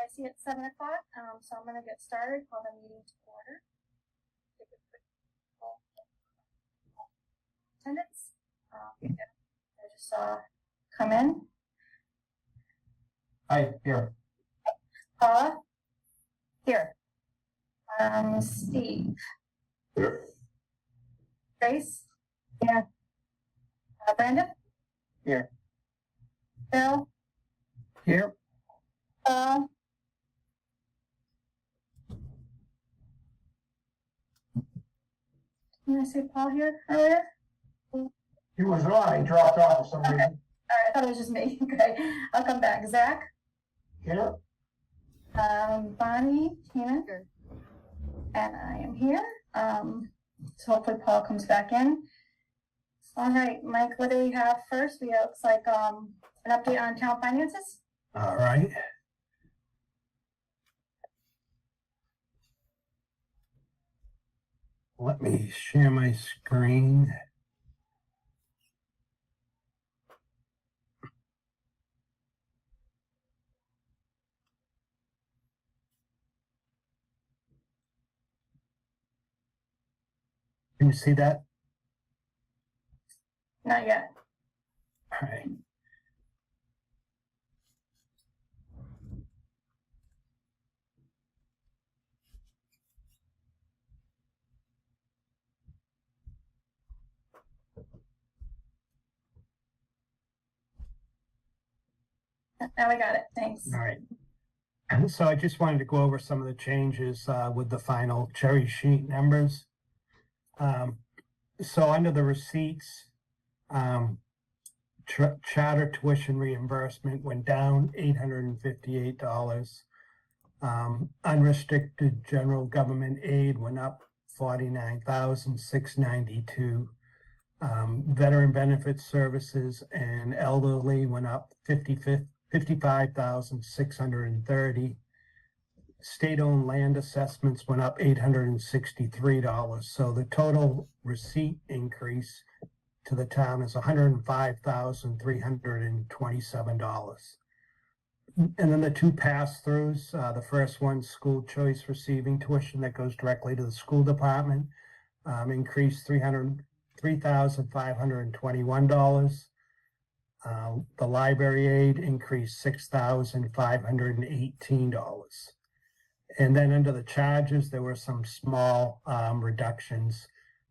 I see it's 7 o'clock, so I'm gonna get started, call the meeting to order. Take a quick poll. Attendance. I just saw come in. Hi, here. Paula? Here. Steve? Here. Grace? Yeah. Brandon? Here. Bill? Here. Did I say Paul here earlier? He was on, he dropped off for some reason. All right, I thought it was just me. Okay, I'll come back. Zach? Here. Bonnie, Tina? Here. And I am here. So hopefully Paul comes back in. All right, Mike, what do we have first? We have, looks like an update on town finances. All right. Let me share my screen. Can you see that? Not yet. All right. Now we got it. Thanks. All right. So I just wanted to go over some of the changes with the final cherry sheet numbers. So under the receipts, charter tuition reimbursement went down $858. Unrestricted general government aid went up $49,692. Veteran benefits services and elderly went up $55,630. State-owned land assessments went up $863. So the total receipt increase to the town is $105,327. And then the two pass-throughs, the first one, school choice receiving tuition that goes directly to the school department, increased $3,521. The library aid increased $6,518. And then under the charges, there were some small reductions.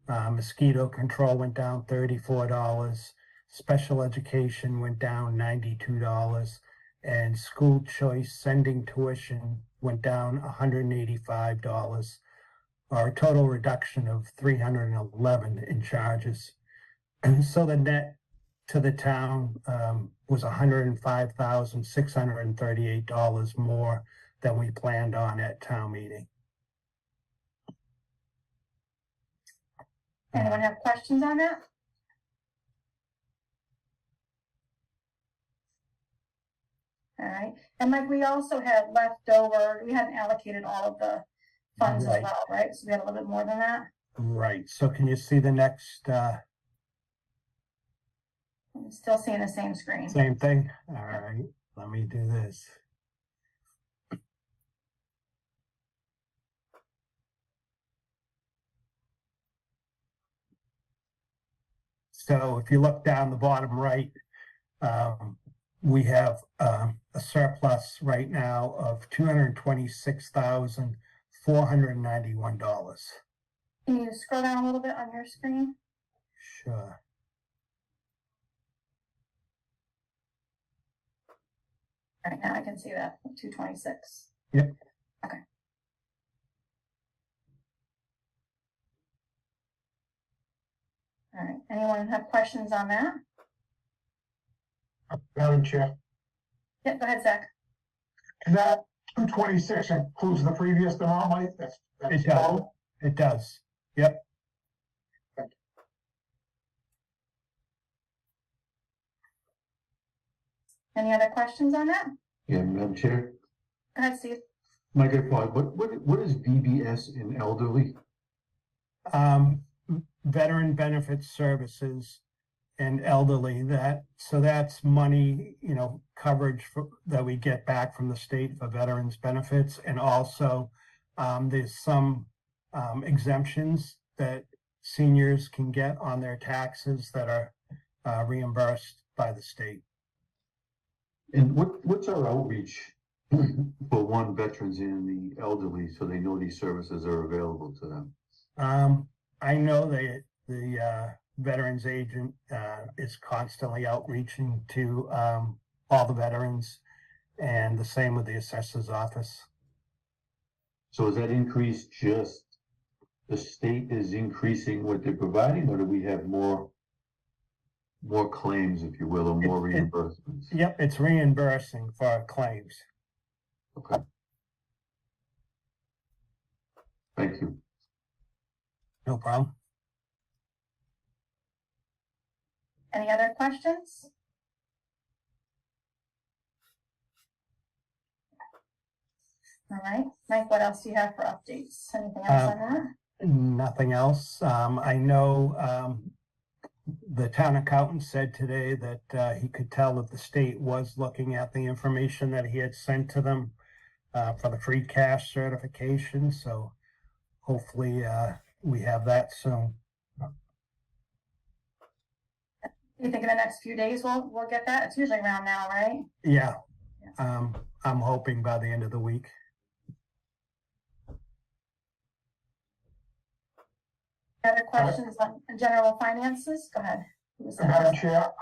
Mosquito control went down $34. Special education went down $92. And school choice sending tuition went down $185, or a total reduction of $311 in charges. And so the net to the town was $105,638 more than we planned on at town meeting. Anyone have questions on that? All right, and Mike, we also had leftover, we hadn't allocated all of the funds as well, right? So we had a little bit more than that. Right, so can you see the next, I'm still seeing the same screen. same thing? All right, let me do this. So if you look down the bottom right, we have a surplus right now of $226,491. Can you scroll down a little bit on your screen? Sure. All right, now I can see that, 226. Yep. Okay. All right, anyone have questions on that? Madam Chair, Yeah, go ahead, Zach. and that 226 includes the previous amount, Mike? That's It does. total? It does. Yep. Any other questions on that? Yeah, Madam Chair, Go ahead, Steve. my good point, what is VBS in elderly? Veteran benefits services and elderly, so that's money, coverage that we get back from the state for veterans benefits. And also, there's some exemptions that seniors can get on their taxes that are reimbursed by the state. And what's our outreach for one, veterans and the elderly, so they know these services are available to them? I know the veterans agent is constantly outreaching to all the veterans, and the same with the assessor's office. So is that increase just the state is increasing what they're providing, or do we have more claims, if you will, or more reimbursements? Yep, it's reimbursing for claims. Okay. Thank you. No problem. Any other questions? All right, Mike, what else do you have for updates? Anything else on that? Nothing else. I know the town accountant said today that he could tell that the state was looking at the information that he had sent to them for the free cash certification. So hopefully we have that soon. You think in the next few days we'll get that? It's usually around now, right? Yeah. Yes. I'm hoping by the end of the week. Other questions on general finances? Go ahead. Who was that? Madam Chair,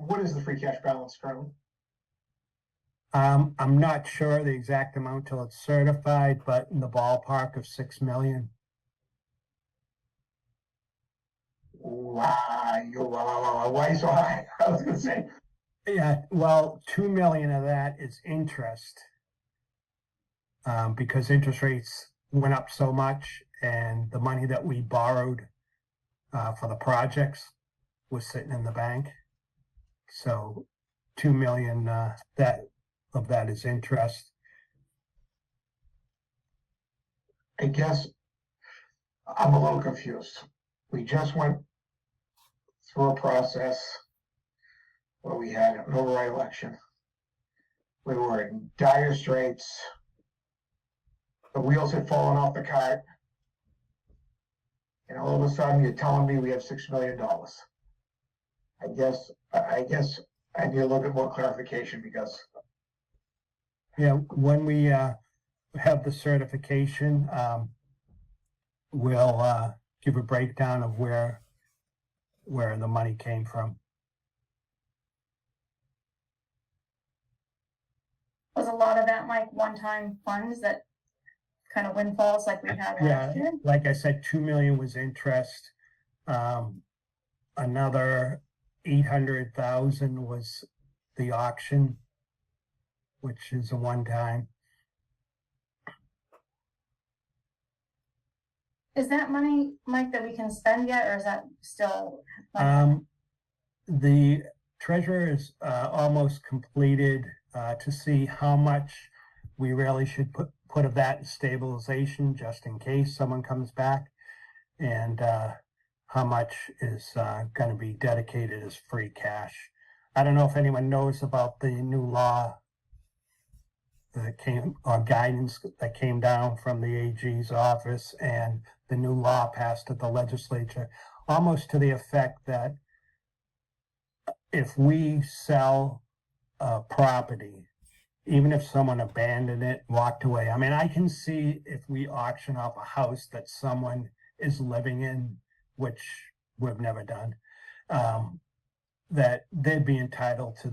what is the free cash balance currently? I'm not sure the exact amount till it's certified, but in the ballpark of 6 million. Wow, why so high? I was gonna say, Yeah, well, 2 million of that is interest. Because interest rates went up so much, and the money that we borrowed for the projects was sitting in the bank. So 2 million of that is interest. I guess I'm a little confused. We just went through a process where we had an override election. We were in dire straits. The wheels had fallen off the cart. And all of a sudden, you're telling me we have $6 million. I guess I need a little bit more clarification, because Yeah, when we have the certification, we'll give a breakdown of where the money came from. Was a lot of that like one-time funds, that kind of windfalls like we had Yeah, last year? like I said, 2 million was interest. Another 800,000 was the auction, which is a one-time. Is that money, Mike, that we can spend yet, or is that still? The treasurer is almost completed to see how much we really should put of that in stabilization, just in case someone comes back, and how much is going to be dedicated as free cash. I don't know if anyone knows about the new law that came, or guidance that came down from the AG's office, and the new law passed at the legislature, almost to the effect that if we sell a property, even if someone abandoned it, walked away, I mean, I can see if we auction off a house that someone is living in, which we've never done, that they'd be entitled to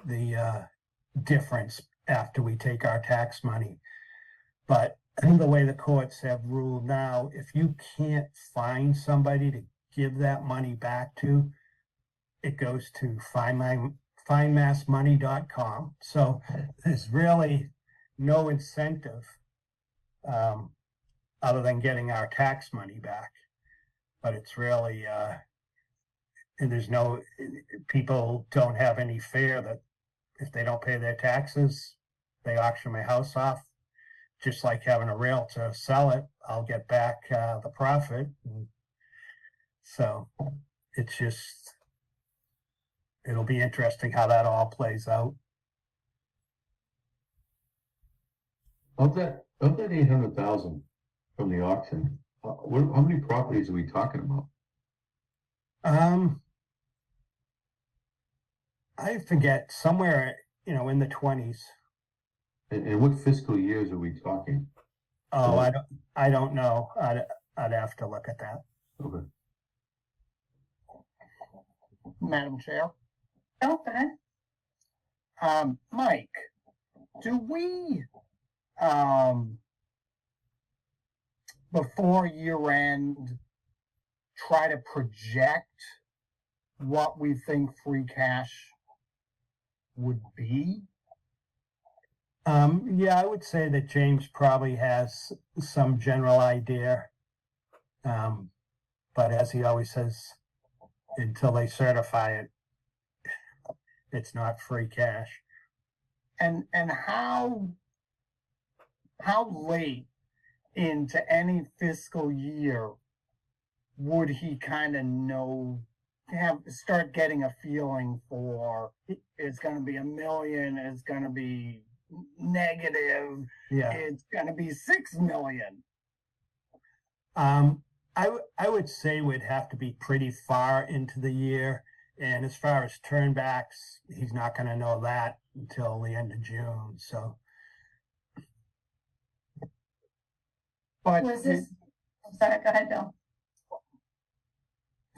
the difference after we take our tax money. But the way the courts have ruled now, if you can't find somebody to give that money back to, it goes to findmassmoney.com. So there's really no incentive other than getting our tax money back. But it's really, and there's no, people don't have any fear that if they don't pay their taxes, they auction my house off. Just like having a realtor sell it, I'll get back the profit. And so it's just, it'll be interesting how that all plays out. Of that 800,000 from the auction, how many properties are we talking about? I forget, somewhere, in the 20s. And what fiscal years are we talking? Oh, I don't know. I'd have to look at that. Okay. Madam Chair. Oh, go ahead. Mike, do we, before year end, try to project what we think free cash would be? Yeah, I would say that James probably has some general idea. But as he always says, until they certify it, it's not free cash. And how late into any fiscal year would he kind of start getting a feeling for it's going to be $1 million, it's going to be negative, Yeah. it's going to be 6 million? I would say we'd have to be pretty far into the year. And as far as turnbacks, he's not going to know that until the end of June. So, But Was this, I'm sorry, go ahead, Bill.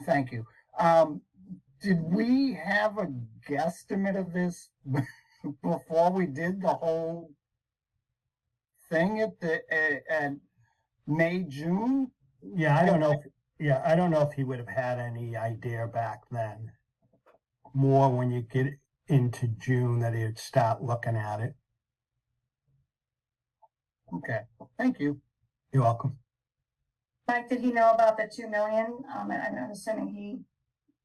thank you. Did we have a guesstimate of this before we did the whole thing at May, June? yeah, I don't know. I don't know if he would have had any idea back then. More when you get into June that he'd start looking at it. Okay, thank you. You're welcome. Mike, did he know about the 2 million? I'm assuming he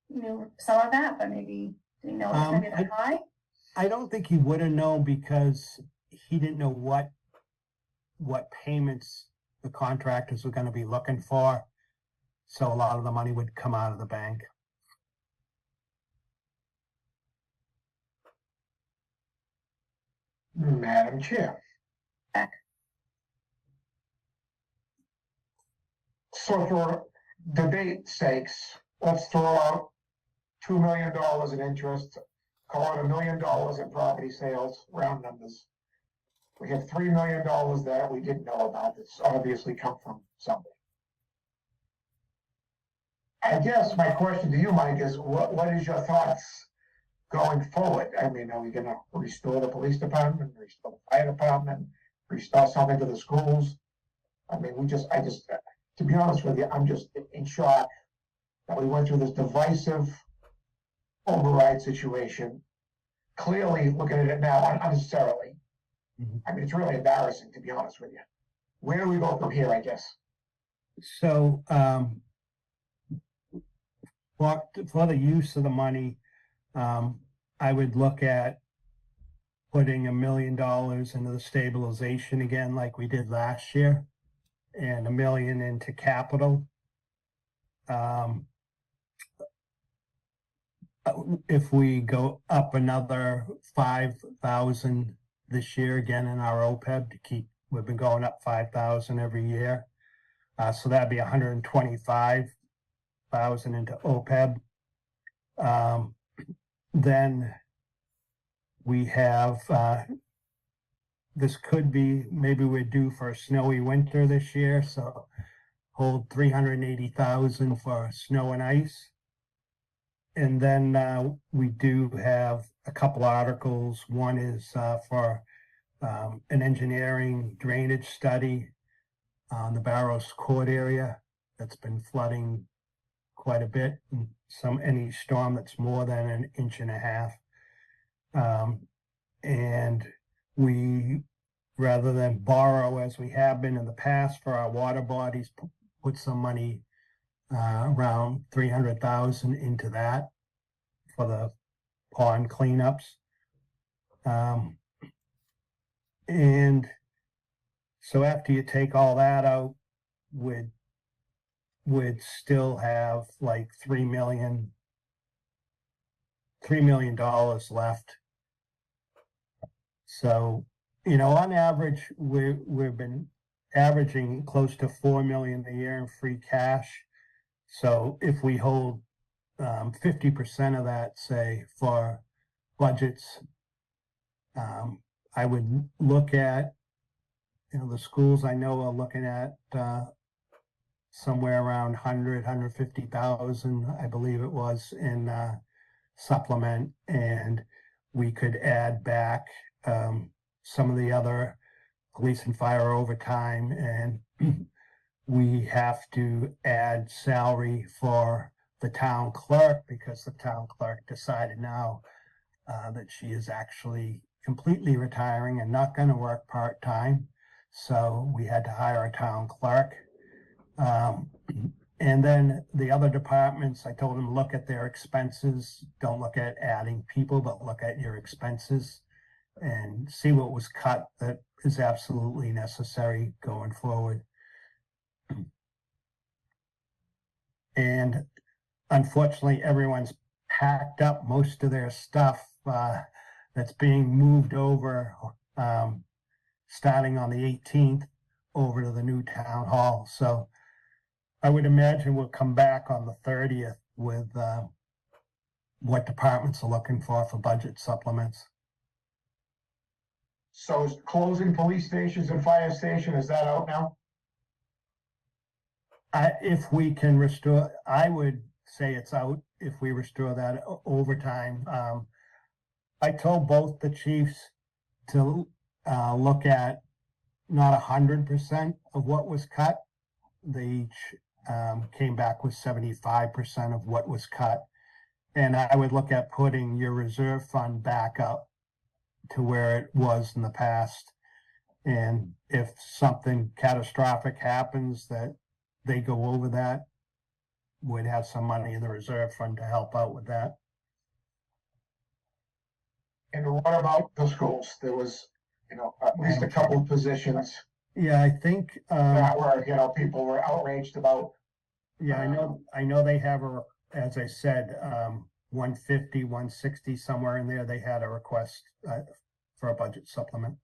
knew some of that, but maybe, did he know it was gonna be that high? I don't think he would have known because he didn't know what payments the contractors were going to be looking for. So a lot of the money would come out of the bank. Madam Chair. Back. So for debate sakes, let's throw out $2 million in interest, call it $1 million in property sales, round numbers. We have $3 million that we didn't know about that's obviously come from somebody. I guess my question to you, Mike, is what is your thoughts going forward? I mean, are we gonna restore the police department, restore the fire department, restore something to the schools? I mean, to be honest with you, I'm just in shock that we went through this divisive override situation. Clearly looking at it now unnecessarily. Mhm. I mean, it's really embarrassing, to be honest with you. Where do we go from here, I guess? So, for the use of the money, I would look at putting $1 million into the stabilization again, like we did last year, and $1 million into capital. If we go up another 5,000 this year again in our OPEB we've been going up 5,000 every year. So that'd be 125,000 into OPEB. Then we have, this could be, maybe we're due for a snowy winter this year, so hold 380,000 for snow and ice. And then we do have a couple articles. One is for an engineering drainage study on the Barrows Court area that's been flooding quite a bit. Any storm that's more than 1.5 inches. And we, rather than borrow as we have been in the past for our water bodies, put some money around 300,000 into that for the pond cleanups. And so after you take all that out, we'd still have like 3 million $3 million left. So, on average, we've been averaging close to 4 million a year in free cash. So if we hold 50% of that, say, for budgets, I would look at, the schools I know are looking at somewhere around 150,000, I believe it was, in supplement, and we could add back some of the other police and fire overtime, and we have to add salary for the town clerk, because the town clerk decided now that she is actually completely retiring and not going to work part-time. So we had to hire a town clerk. And then the other departments, I told them, look at their expenses. Don't look at adding people, but look at your expenses and see what was cut that is absolutely necessary going forward. And unfortunately, everyone's packed up most of their stuff that's being moved over starting on the 18th over to the new town hall. So I would imagine we'll come back on the 30th with what departments are looking for budget supplements. So is closing police stations and fire station, is that out now? If we can restore, I would say it's out if we restore that overtime. I told both the chiefs to look at not 100% of what was cut. They each came back with 75% of what was cut. And I would look at putting your reserve fund back up to where it was in the past. And if something catastrophic happens that they go over that, we'd have some money in the reserve fund to help out with that. And what about the schools? There was, at least a couple of positions Yeah, I think, that were, people were outraged about. yeah, I know they have as I said, 150, 160, somewhere in there, they had a request for a budget supplement.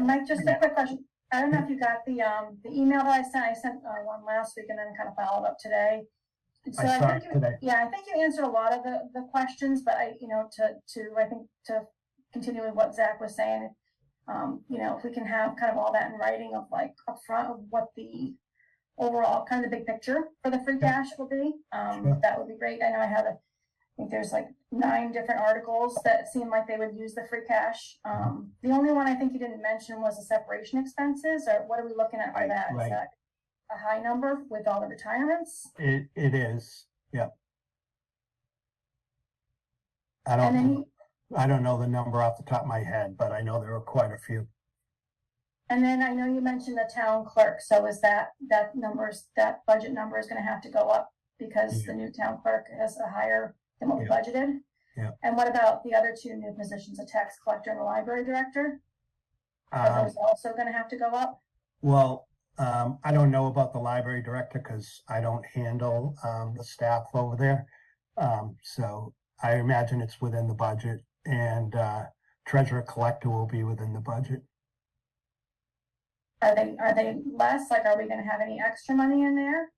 Mike, just a quick question. I don't know if you got the email that I sent. I sent one last week and then kind of followed up today. So I saw think it today. I think you answered a lot of the questions, but I think to continue with what Zach was saying, if we can have kind of all that in writing of like upfront of what the overall kind of the big picture for the free cash will be, Sure. that would be great. I know I think there's like 9 different articles that seem like they would use the free cash. The only one I think you didn't mention was the separation expenses, or what are we looking at for that? Right. Is that a high number with all the retirements? It is, yeah. I And then, don't know the number off the top of my head, but I know there were quite a few. I know you mentioned the town clerk. So is that budget number is going to have to go up because the new town clerk has a higher than what we budgeted? Yeah. And what about the other 2 new positions, the tax collector and the library director? Are those also going to have to go up? Well, I don't know about the library director because I don't handle the staff over there. So I imagine it's within the budget, and treasurer collector will be within the budget. Are they less? Like, are we going to have any extra money in there?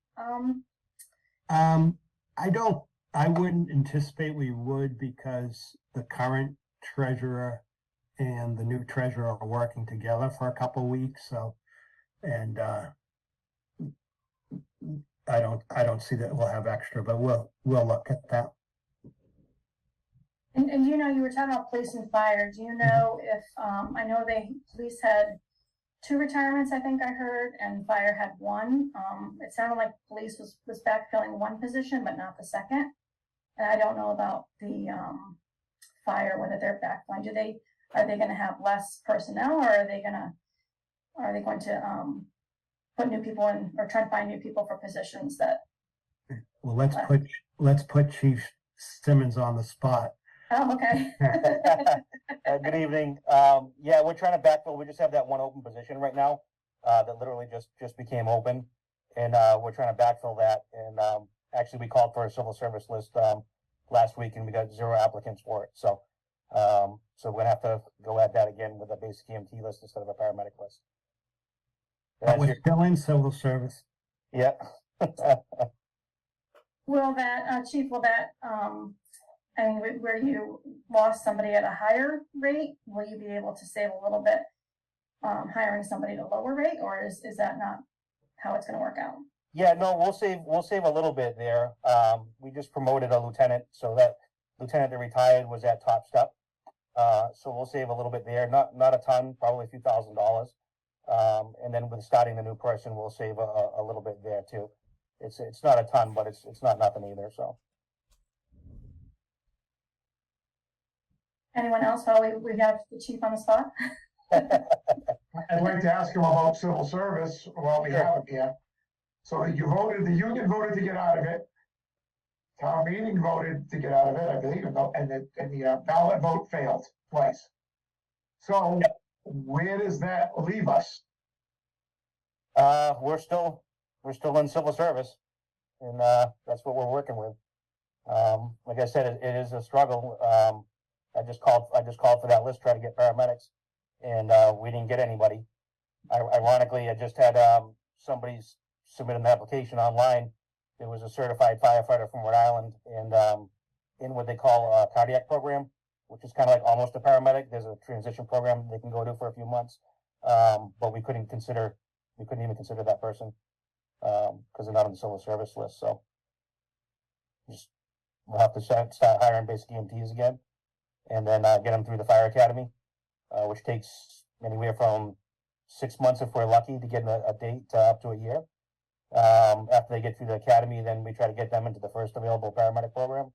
I wouldn't anticipate we would, because the current treasurer and the new treasurer are working together for a couple of weeks. So, and I don't see that we'll have extra, but we'll look at that. And you were talking about police and fire. Do you know if I know police had 2 retirements, I think I heard, and fire had 1. It sounded like police was backfilling 1 position, but not the second. And I don't know about the fire, whether they're backfilling. Are they going to have less personnel, or are they going to put new people in, or try to find new people for positions that? Well, let's put Chief Simmons on the spot. Oh, okay. Good evening. Yeah, we're trying to backfill. We just have that 1 open position right now that literally just became open. and, we're trying to backfill that, and, actually, we called for a civil service list, last week, and we got 0 applicants for it, so, so we're gonna have to go at that again with a basic EMT list instead of a paramedic list. But That's we're your, still in civil service. yeah. Will that, Chief, will that, I mean, where you lost somebody at a higher rate, will you be able to save a little bit, hiring somebody at a lower rate, or is that not how it's gonna work out? Yeah, no, we'll save a little bit there. We just promoted a lieutenant, so that lieutenant that retired was at top step. So we'll save a little bit there, not a ton, probably a few $1,000s. And then with starting the new person, we'll save a little bit there too. It's not a ton, but it's not nothing either, so. Anyone else while we have the chief on the spot? I'd like to ask him about civil service while we have him here. So the union voted to get out of it. Town meeting voted to get out of it, I believe, and the ballot vote failed twice. So where does that leave us? We're still in civil service, and, that's what we're working with. Like I said, it is a struggle. I just called for that list, try to get paramedics, and, we didn't get anybody. Ironically, I just had, somebody submit an application online. There was a certified firefighter from Rhode Island, and, in what they call a cardiac program, which is kind of like almost a paramedic. There's a transition program they can go to for a few months. But we couldn't even consider that person, because they're not on the civil service list, so. We'll have to start hiring basic EMTs again, and then, get them through the fire academy, which takes anywhere from 6 months if we're lucky to get a date, up to a year. After they get through the academy, then we try to get them into the first available paramedic program,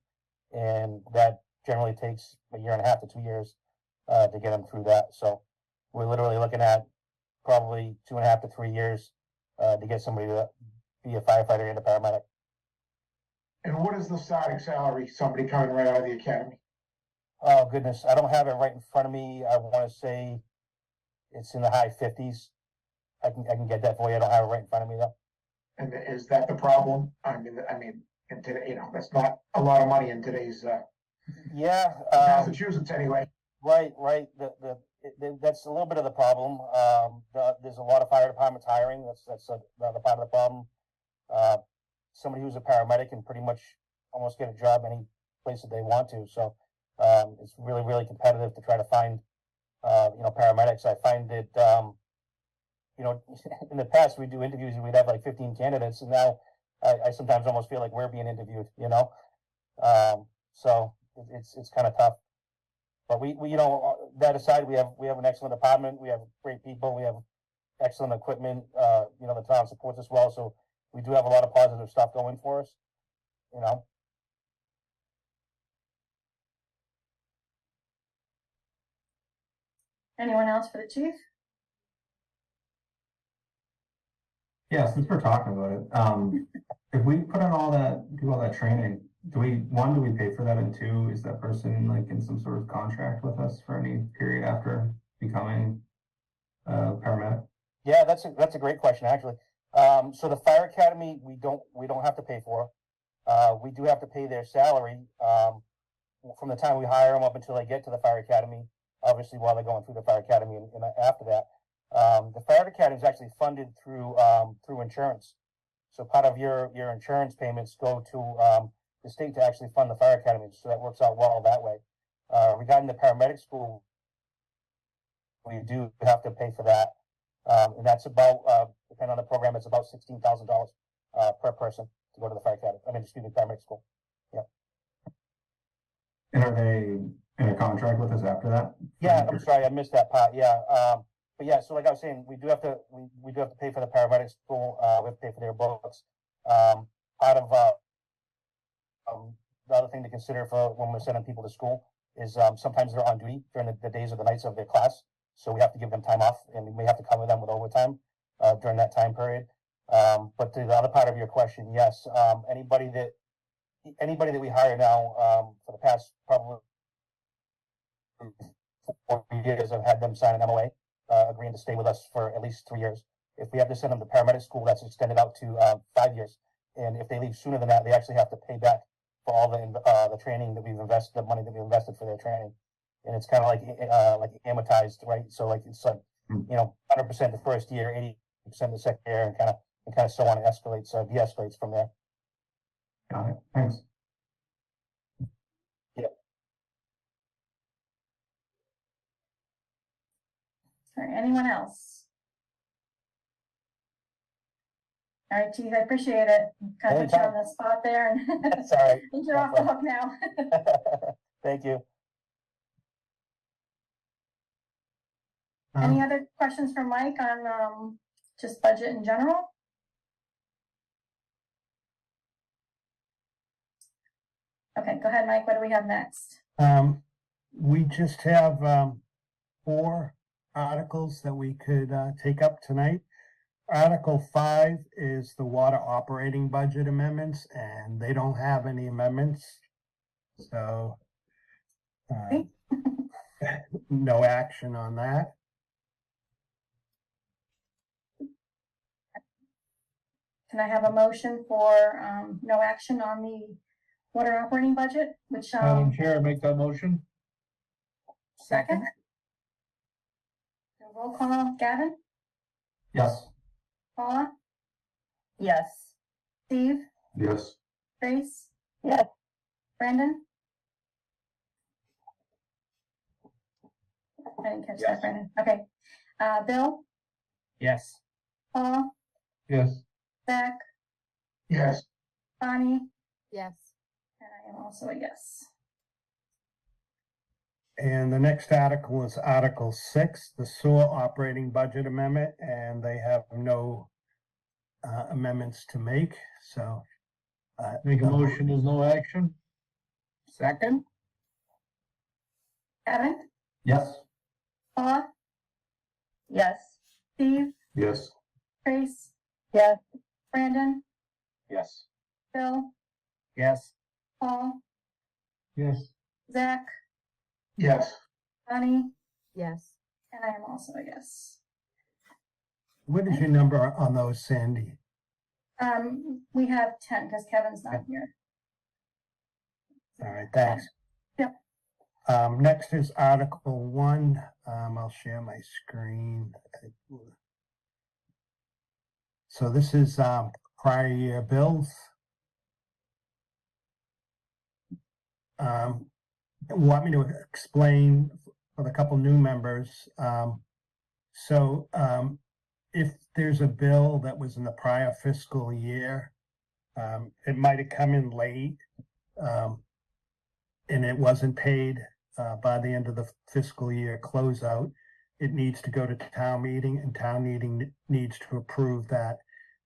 and that generally takes 1.5 to 2 years, to get them through that. So we're literally looking at probably 2.5 to 3 years, to get somebody to be a firefighter and a paramedic. And what is the starting salary, somebody coming right out of the academy? Oh, goodness, I don't have it right in front of me. I want to say it's in the high 50s. I can get that for you. I don't have it right in front of me though. And is that the problem? I mean, in today, that's not a lot of money in today's, Yeah, Massachusetts anyway. right. That's a little bit of the problem. There's a lot of fire departments hiring. That's another part of the problem. Somebody who's a paramedic can pretty much almost get a job any place that they want to. So, it's really, really competitive to try to find, paramedics. I find that, in the past we'd do interviews and we'd have like 15 candidates, and now I sometimes almost feel like we're being interviewed, so it's kind of tough. But we that aside, we have an excellent department. We have great people. We have excellent equipment. The town supports us well, so we do have a lot of positive stuff going for us. Anyone else for the chief? Yeah, since we're talking about it, if we put on do all that training, do we pay for that, and two, is that person like in some sort of contract with us for any period after becoming a paramedic? Yeah, that's a great question, actually. So the fire academy, we don't have to pay for. We do have to pay their salary, from the time we hire them up until they get to the fire academy, obviously while they're going through the fire academy and after that. The fire academy is actually funded through insurance. So part of your insurance payments go to, the state to actually fund the fire academy. So that works out well that way. Regarding the paramedic school, we do have to pay for that. And that's about, depending on the program, it's about $16,000 per person to go to the fire academy. Paramedic school. Yeah. And are they in a contract with us after that? Yeah, I'm sorry, I missed that part. Yeah. But yeah, so like I was saying, we do have to pay for the paramedic school. We have to pay for their books. Part of the other thing to consider for when we're sending people to school is sometimes they're on duty during the days or the nights of their class. So we have to give them time off, and we have to cover them with overtime during that time period. But to the other part of your question, yes, anybody that we hire now, for the past probably 4 years, I've had them sign an MOA, agreeing to stay with us for at least 3 years. If we have to send them to paramedic school, that's extended out to 5 years. And if they leave sooner than that, they actually have to pay back for all the training that we've invested, the money that we invested for their training. And it's kind of like amortized, right? So like it's like 100% the first year, 80% the second year, and kind of so on. It escalates, de-escalates from there. Got it, thanks. All right, anyone else? All right, Chief, I appreciate it. Kind of put you on the spot there and That's all right. I think you're off the hook now. Thank you. Any other questions for Mike on just budget in general? Okay, go ahead, Mike. What do we have next? We just have 4 articles that we could take up tonight. Article 5 is the water operating budget amendments, and they don't have any amendments. So no action on that. Can I have a motion for no action on the water operating budget, which Madam Chair, make that motion. second? Roll call, Gavin, Yes. Paula, Yes. Steve, Yes. Grace, Yes. Brandon? I didn't catch that, Brandon. Okay. Bill, Yes. Paul, Yes. Zach, Yes, Bonnie, Yes. and I am also a yes. And the next article is Article 6, the sewer operating budget amendment, and they have no amendments to make, so. Make a motion, there's no action. Second? Gavin, Yes. Paula, Yes. Steve, Yes. Grace, Yes. Brandon, Yes. Bill, Yes. Paul, Yes. Zach, yes, Bonnie, Yes. and I am also a yes. What is your number on those, Sandy? We have 10 because Kevin's not here. All right, thanks. Yep. Next is Article 1. I'll share my screen. So this is prior year bills. Want me to explain for the couple new members? If there's a bill that was in the prior fiscal year, it might have come in late, and it wasn't paid by the end of the fiscal year closeout, it needs to go to town meeting, and town meeting needs to approve that.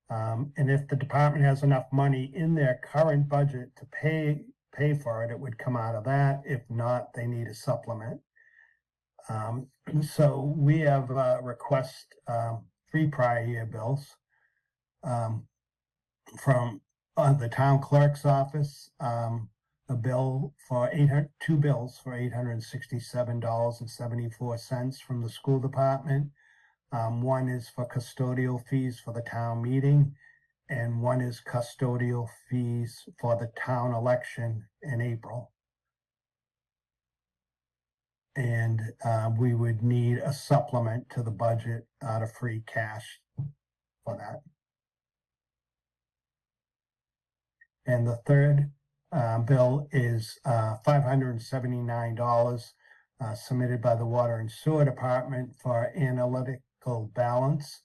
And if the department has enough money in their current budget to pay for it, it would come out of that. If not, they need a supplement. So we have request 3 prior year bills from the town clerk's office. A bill for 2 bills for $867.74 from the school department. One is for custodial fees for the town meeting, and one is custodial fees for the town election in April. And we would need a supplement to the budget out of free cash for that. And the third bill is $579 submitted by the Water and Sewer Department for analytical balance.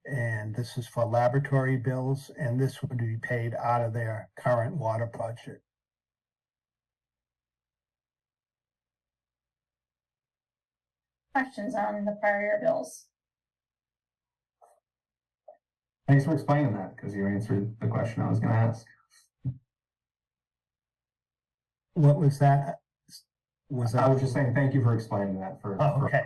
And this is for laboratory bills, and this would be paid out of their current water budget. Questions on the prior year bills? Thanks for explaining that, because you answered the question I was gonna ask. What was that? Was that? I was just saying, thank you for explaining that Oh, okay.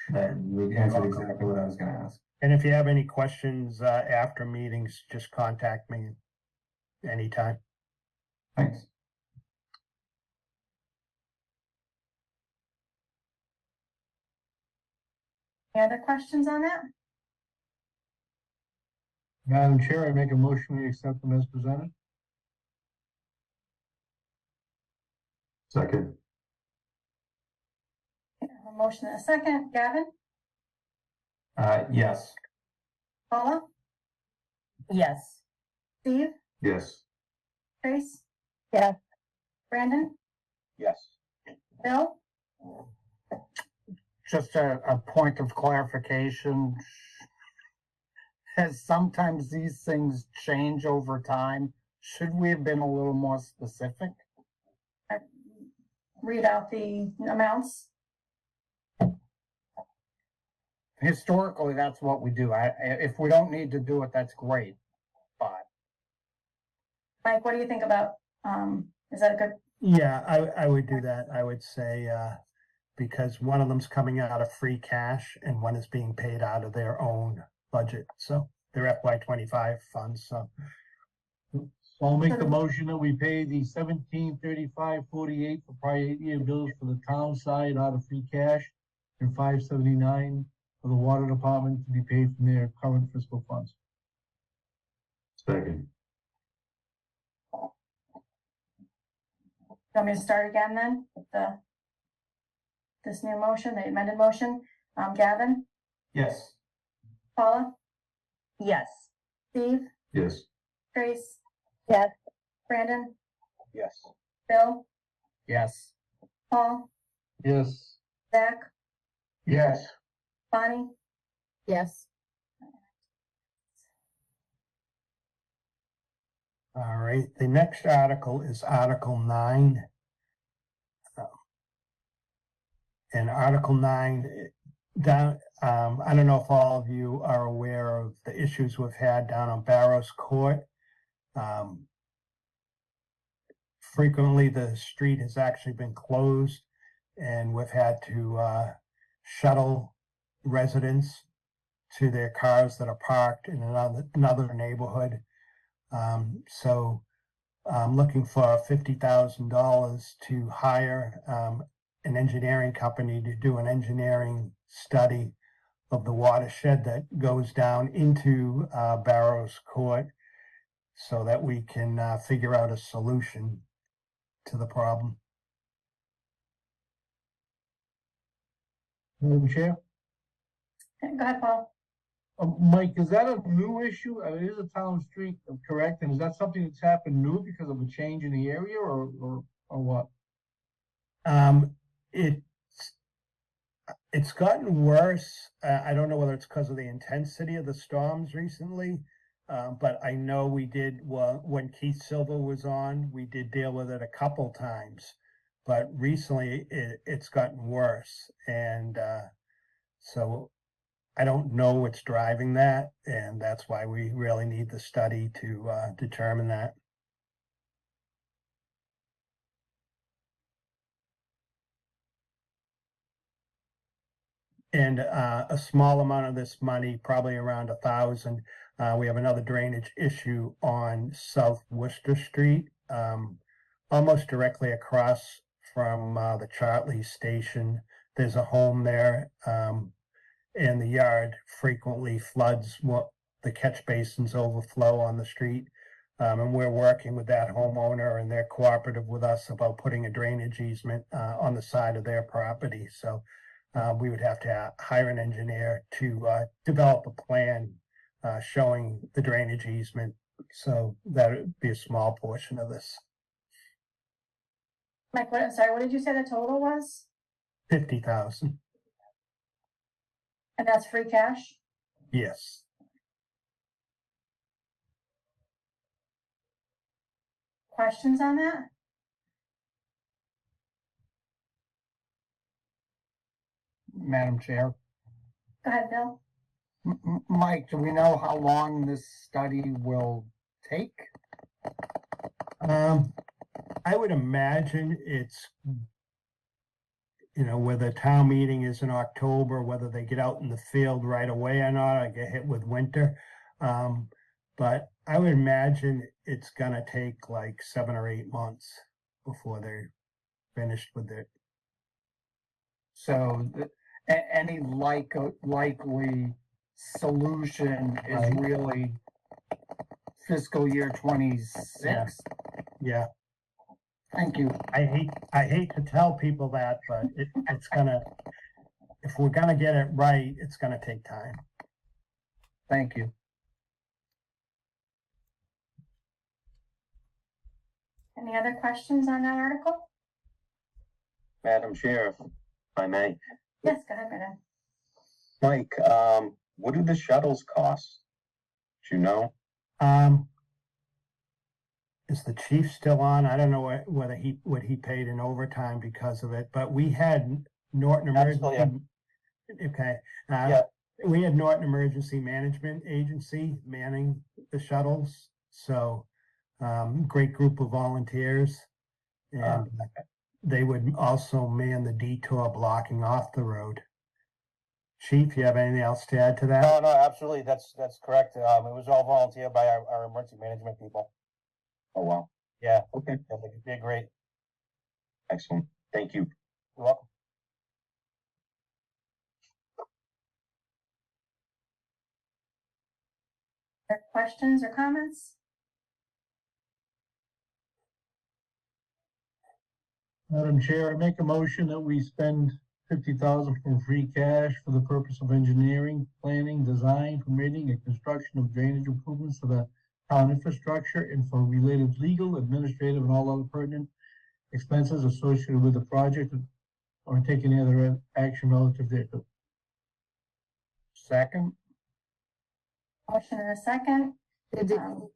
That you answered exactly what I was gonna ask. And if you have any questions after meetings, just contact me anytime. Thanks. Any other questions on that? Madam Chair, I make a motion, we accept them as presented. Second, A motion and a second. Gavin? Yes. Paula? Yes. Steve? yes. Trace? Yes. Brandon? Yes. Bill? Just a point of clarification. As sometimes these things change over time, should we have been a little more specific? Read out the amounts. Historically, that's what we do. If we don't need to do it, that's great. But Mike, what do you think about, is that a good, Yeah, I would do that. I would say, because one of them's coming out of free cash and one is being paid out of their own budget. So their FY25 funds, so. So I'll make the motion that we pay the 1735.48 for prior 8-year bills for the town side out of free cash and 579 for the water department to be paid from their current fiscal funds. Second, want me to start again then with this new motion, the amended motion? Gavin? Yes. Paula? Yes. Steve? yes. Trace? Yes. Brandon? Yes. Bill? yes, Paul? Yes. Zach? Yes. Bonnie? Yes. All right, the next article is Article 9. And Article 9, down, I don't know if all of you are aware of the issues we've had down on Barrows Court. Frequently, the street has actually been closed and we've had to shuttle residents to their cars that are parked in another neighborhood. So I'm looking for $50,000 to hire an engineering company to do an engineering study of the watershed that goes down into Barrows Court so that we can figure out a solution to the problem. Madam Chair? Go ahead, Paul. Mike, is that a new issue? I mean, it is a town street, correct? And is that something that's happened new because of a change in the area or what? It's gotten worse. I don't know whether it's because of the intensity of the storms recently, but I know we did, well, when Keith Silva was on, we did deal with it a couple times. But recently it's gotten worse. And so I don't know what's driving that. And that's why we really need the study to determine that. And a small amount of this money, probably around 1,000. We have another drainage issue on South Worcester Street, almost directly across from the Chartley station. There's a home there, and the yard frequently floods. The catch basins overflow on the street, and we're working with that homeowner, and they're cooperative with us about putting a drainage easement on the side of their property. So. We would have to hire an engineer to develop a plan showing the drainage easement. So that would be a small portion of this. Mike, what did you say the total was? 50,000. And that's free cash? Yes. Questions on that? Madam Chair. Go ahead, Bill. Mike, do we know how long this study will take? I would imagine it's, whether town meeting is in October, whether they get out in the field right away or not, I get hit with winter. But I would imagine it's gonna take like 7 or 8 months before they're finished with it. So any likely solution is Right. really fiscal year 26. Yeah, Thank you. I hate to tell people that, but it's gonna, if we're gonna get it right, it's gonna take time. Thank you. Any other questions on that article? Madam Chair, if I may. Yes, go ahead, Brendan. Mike, what do the shuttles cost? Do you know? Is the chief still on? I don't know whether what he paid in overtime because of it, but we had Norton I'm still Emergency. Okay. Yeah. We had Norton Emergency Management Agency manning the shuttles. So, great group of volunteers. And they would also man the detour blocking off the road. Chief, you have anything else to add to that? No, absolutely. That's correct. It was all volunteer by our emergency management people. Oh, wow. Yeah, Okay, yeah, they're great. excellent. Thank you. You're welcome. Other questions or comments? Madam Chair, I make a motion that we spend 50,000 from free cash for the purpose of engineering, planning, design, permitting, and construction of drainage improvements for the town infrastructure and for related legal, administrative, and all other pertinent expenses associated with the project, or take any other action relative thereto. Second. Motion and a second. Did it- Um,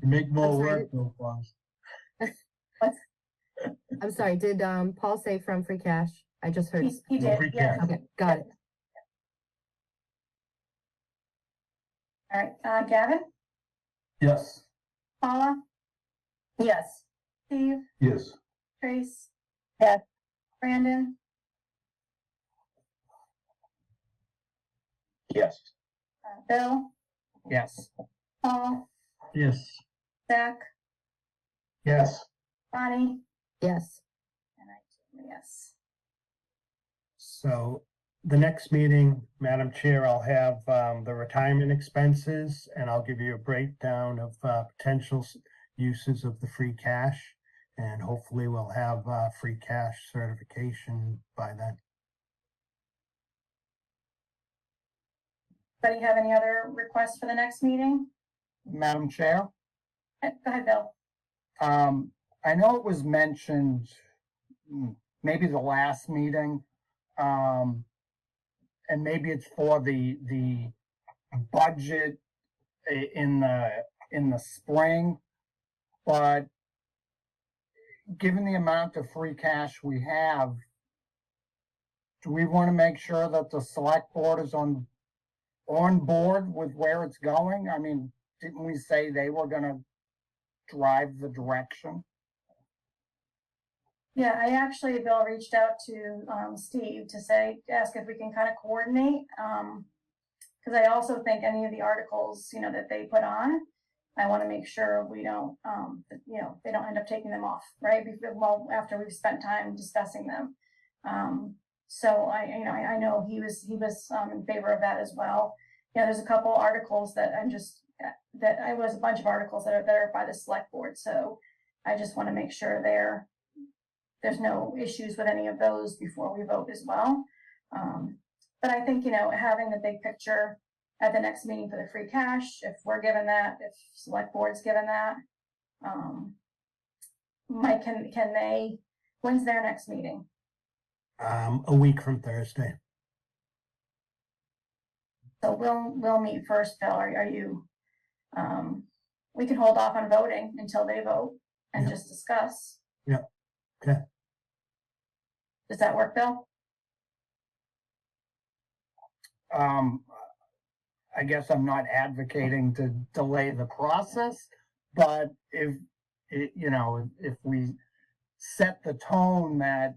Make more I'm sorry. work, no cost. I'm sorry, did, Paul say from free cash? I just heard. He did, Free yeah. cash. Okay, got it. All right, Gavin, Yes. Paula, Yes. Steve, Yes. Trace. Yes. Brandon, Yes. Bill, Yes. Paul, Yes. Zach, Yes, Bonnie, Yes. and I, yes. So the next meeting, Madam Chair, I'll have the retirement expenses and I'll give you a breakdown of potential uses of the free cash. And hopefully we'll have free cash certification by then. Anybody have any other requests for the next meeting? Madam Chair, Go ahead, Bill. I know it was mentioned, maybe the last meeting, and maybe it's for the budget in the spring, but given the amount of free cash we have, do we want to make sure that the select board is on board with where it's going? I mean, didn't we say they were gonna drive the direction? Yeah, I actually, Bill reached out to Steve to ask if we can kind of coordinate. Because I also think any of the articles, that they put on, I want to make sure we don't, they don't end up taking them off, right? Well, after we've spent time discussing them. So I know he was in favor of that as well. There's a couple articles that was a bunch of articles that are by the select board. So I just want to make sure there's no issues with any of those before we vote as well. But I think, having the big picture at the next meeting for the free cash, if we're given that, if select board's given that, Mike, when's their next meeting? A week from Thursday. So we'll meet first, Bill. Are you, we can hold off on voting until they vote and Yeah. just discuss. Yeah. Okay. Does that work, Bill? I guess I'm not advocating to delay the process, but if we set the tone that,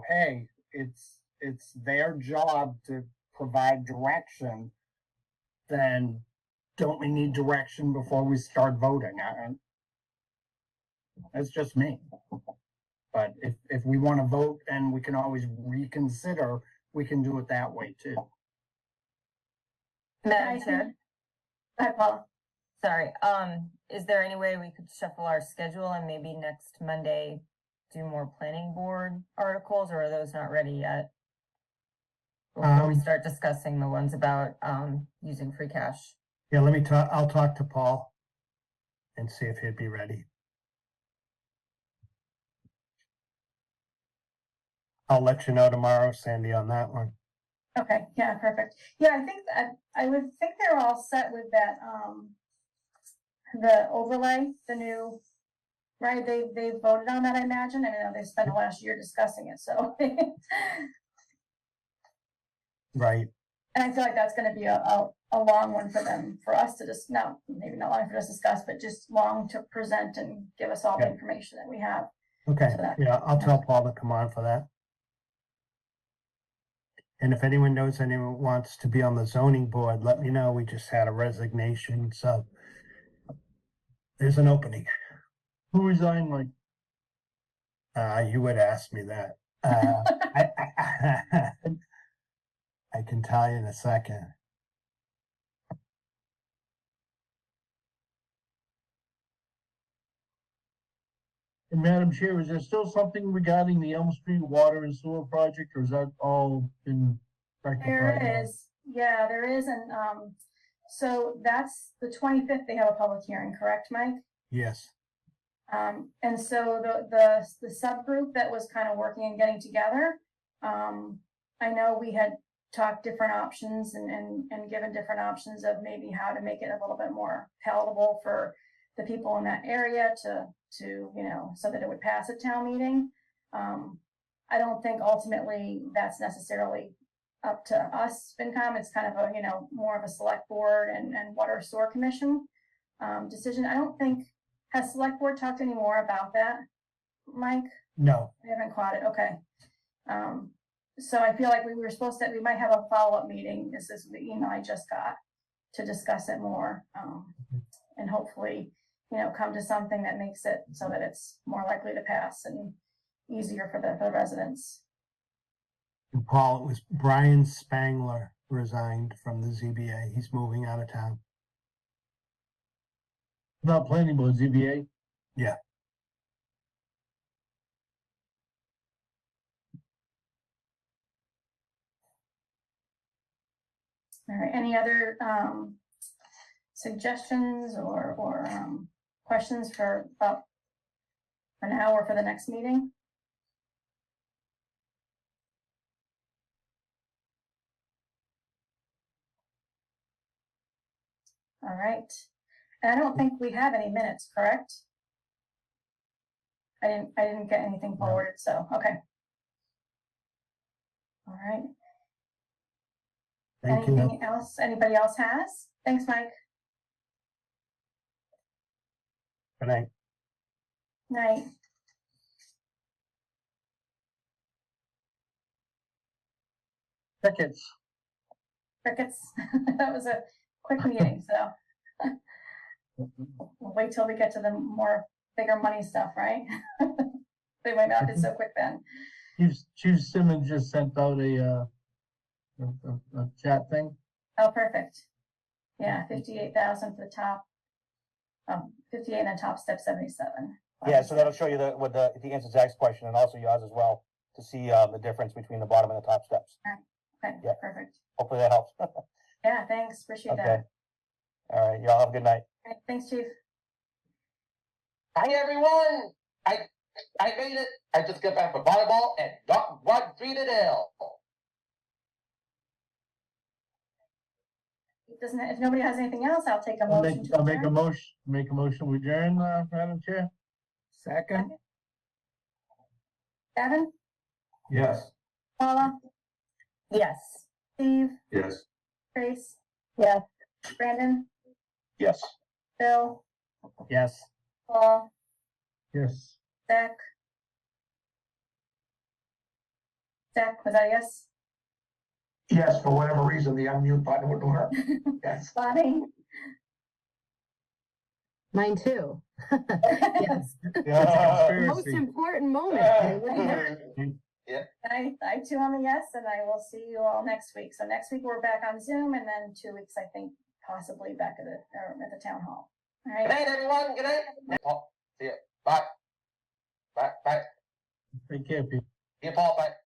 hey, it's their job to provide direction, then don't we need direction before we start voting? That's just me. But if we want to vote and we can always reconsider, we can do it that way too. Madam Chair. Go ahead, Paula. Sorry, is there any way we could shuffle our schedule and maybe next Monday do more planning board articles, or are those not ready yet? Before we start discussing the ones about, using free cash. Yeah, I'll talk to Paul and see if he'd be ready. I'll let you know tomorrow, Sandy, on that one. Okay, yeah, perfect. Yeah, I think that, I would think they're all set with that, the overlay, the new, right, they voted on that, I imagine, and I know they spent the last year discussing it, so. Right. And I feel like that's gonna be a long one for them, for us to just, no, maybe not long for us to discuss, but just long to present and give us all the Yeah. information that we have. Okay, So that- yeah, I'll tell Paul to come on for that. And if anyone knows anyone wants to be on the zoning board, let me know. We just had a resignation, so there's an opening. Who resigned, Mike? You would ask me that. I can tell you in a second. And Madam Chair, is there still something regarding the Elm Street Water and Sewer project, or is that all been rectified? There is, yeah, there is, and, so that's the 25th, they have a public hearing, correct, Mike? Yes. And so the subgroup that was kind of working and getting together, I know we had talked different options and given different options of maybe how to make it a little bit more palatable for the people in that area to, you know, so that it would pass a town meeting. I don't think ultimately that's necessarily up to us, FinCom. It's kind of a, you know, more of a select board and water sewer commission decision. I don't think, has select board talked any more about that, Mike? No. I haven't caught it, okay. So I feel like we were supposed to, we might have a follow-up meeting, this is the email I just got, to discuss it more. And hopefully, you know, come to something that makes it so that it's more likely to pass and easier for the residents. And Paul, it was Brian Spangler resigned from the ZBA. He's moving out of town. Not planning board, ZBA? Yeah. All right, any other suggestions or questions for about an hour for the next meeting? All right, and I don't think we have any minutes, correct? I didn't get anything forwarded, so, okay. All right. Thank you. Anything else anybody else has? Thanks, Mike. Good night. Night. Crickets. Crickets. That was a quick meeting, so. We'll wait till we get to the more bigger money stuff, right? They might not be so quick then. Chief Simmons just sent out a chat thing. Oh, perfect. Yeah, 58,000 for the top. 58 and then top step 77. Yeah, so that'll show you the answer to Zach's question and also yours as well, to see, the difference between the bottom and the top steps. Okay, Yeah. perfect. Hopefully that helps. Yeah, thanks. Appreciate Okay. that. All right, y'all have a good night. All right, thanks, Chief. Hi everyone! I made it! I just got back from volleyball and Doc Rodriguez. If nobody has anything else, I'll take a motion to I'll make a adjourn. motion, we adjourn, Madam Chair. Second? Gavin, Yes. Paula, Yes. Steve, Yes. Trace, Yes. Brandon, Yes. Bill, Yes. Paul, Yes. Zach. Zach, was that a yes? Yes, for whatever reason, the unmute button wouldn't work. Yes. Bonnie? Mine too. Yes. Most important moment. I too am a yes, and I will see you all next week. So next week we're back on Zoom, and then 2 weeks, I think, possibly back at the town hall. All Good right. night, everyone. Good night. Paul, see ya. Bye. Bye. Bye. Take care, people. See you, Paul. Bye.